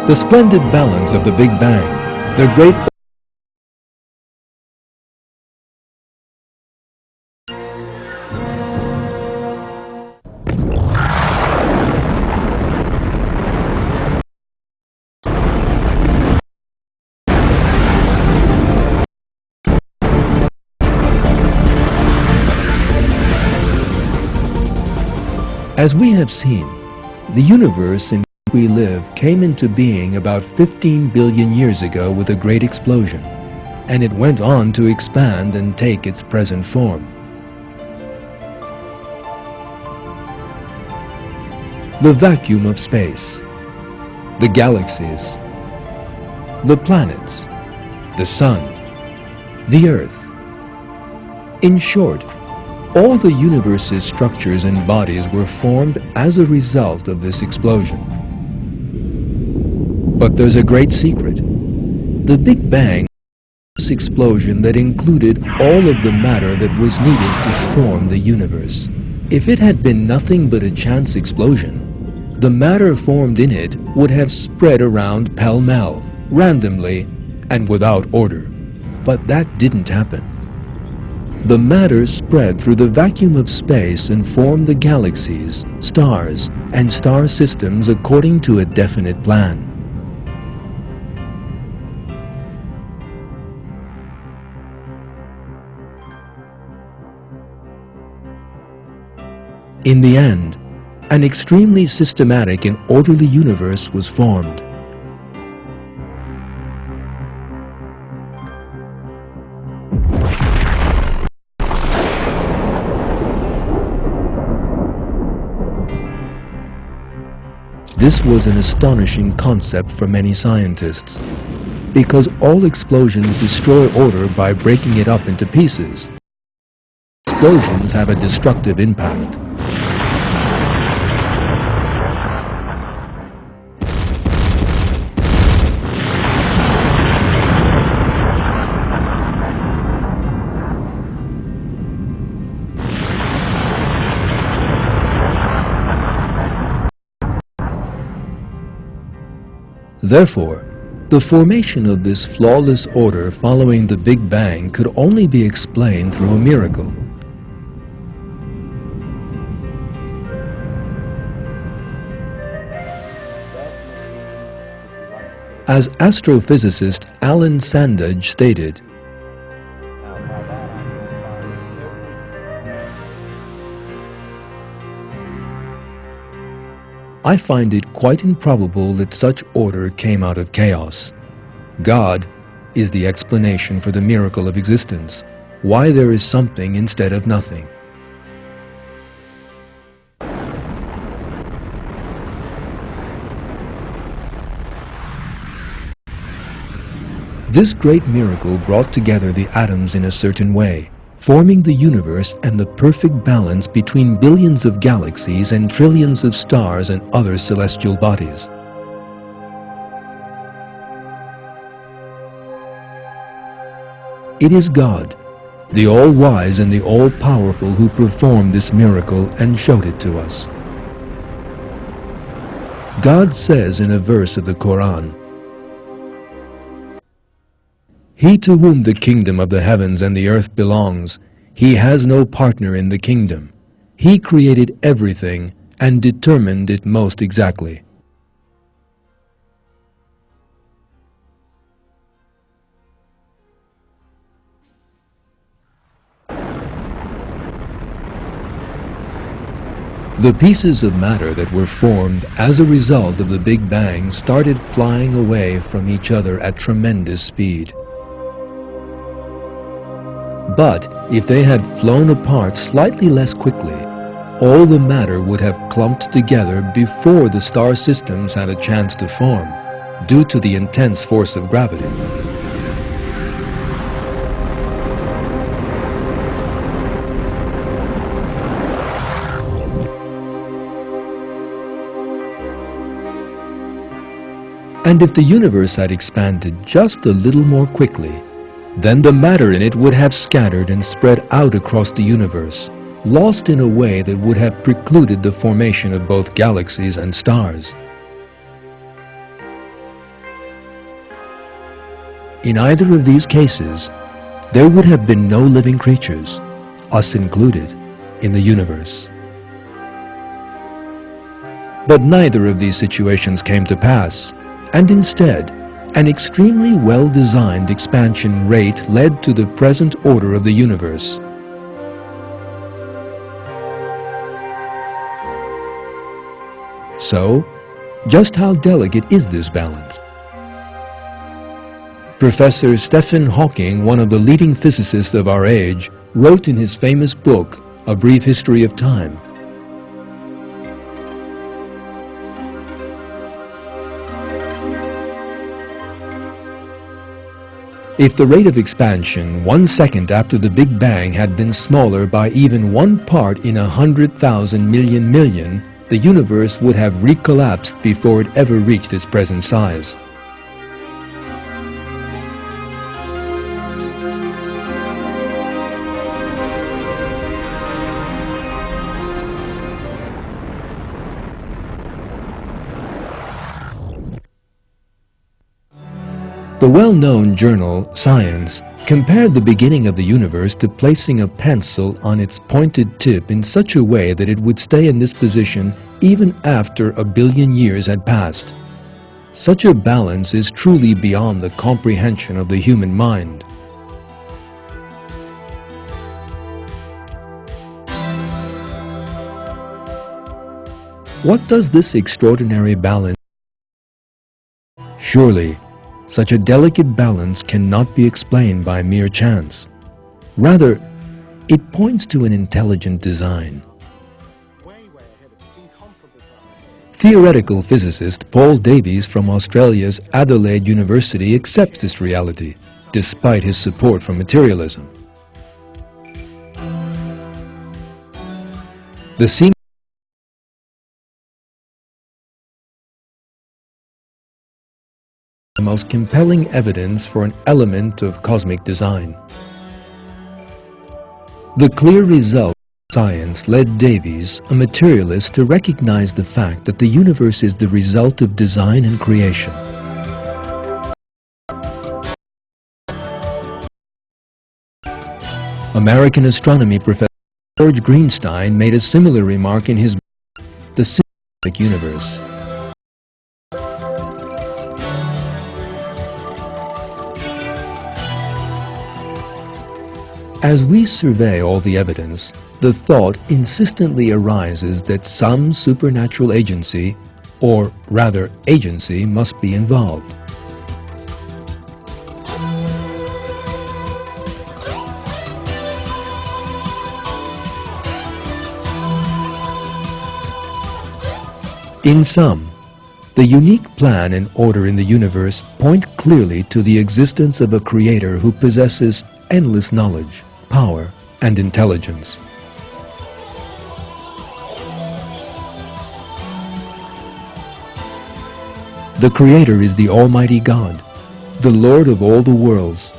The splendid balance of the Big Bang, the great As we have seen, the universe in which we live came into being about 15 billion years ago with a great explosion, and it went on to expand and take its present form. The vacuum of space, the galaxies, the planets, the sun, the earth. In short, all the universe's structures and bodies were formed as a result of this explosion. But there's a great secret. The Big Bang was an explosion that included all of the matter that was needed to form the universe. If it had been nothing but a chance explosion, the matter formed in it would have spread around pell-mell, randomly and without order. But that didn't happen. The matter spread through the vacuum of space and formed the galaxies, stars, and star systems according to a definite plan. In the end, an extremely systematic and orderly universe was formed. This was an astonishing concept for many scientists, because all explosions destroy order by breaking it up into pieces. Explosions have a destructive impact. Therefore, the formation of this flawless order following the Big Bang could only be explained through a miracle. As astrophysicist Alan Sandage stated, I find it quite improbable that such order came out of chaos. God is the explanation for the miracle of existence, why there is something instead of nothing. This great miracle brought together the atoms in a certain way, forming the universe and the perfect balance between billions of galaxies and trillions of stars and other celestial bodies. It is God, the all-wise and the all-powerful, who performed this miracle and showed it to us. God says in a verse of the Quran, "He to whom the kingdom of the heavens and the earth belongs, he has no partner in the kingdom. He created everything and determined it most exactly." The pieces of matter that were formed as a result of the Big Bang started flying away from each other at tremendous speed. But if they had flown apart slightly less quickly, all the matter would have clumped together before the star systems had a chance to form, due to the intense force of gravity. And if the universe had expanded just a little more quickly, then the matter in it would have scattered and spread out across the universe, lost in a way that would have precluded the formation of both galaxies and stars. In either of these cases, there would have been no living creatures, us included, in the universe. But neither of these situations came to pass, and instead, an extremely well-designed expansion rate led to the present order of the universe. So, just how delicate is this balance? Professor Stephen Hawking, one of the leading physicists of our age, wrote in his famous book, A Brief History of Time, if the rate of expansion 1 second after the Big Bang had been smaller by even 1 part in 100,000 million, the universe would have recollapsed before it ever reached its present size. The well-known journal Science compared the beginning of the universe to placing a pencil on its pointed tip in such a way that it would stay in this position even after 1 billion years had passed. Such a balance is truly beyond the comprehension of the human mind. What does this extraordinary balance? Surely, such a delicate balance cannot be explained by mere chance. Rather, it points to an intelligent design. Theoretical physicist Paul Davies from Australia's Adelaide University accepts this reality, despite his support for materialism. The most compelling evidence for an element of cosmic design. The clear result of science led Davies, a materialist, to recognize the fact that the universe is the result of design and creation. American astronomy professor George Greenstein made a similar remark in his book, The Cinematic Universe. As we survey all the evidence, the thought insistently arises that some supernatural agency, or rather agency, must be involved. In sum, the unique plan and order in the universe point clearly to the existence of a creator who possesses endless knowledge, power, and intelligence. The Creator is the Almighty God, the Lord of all the worlds,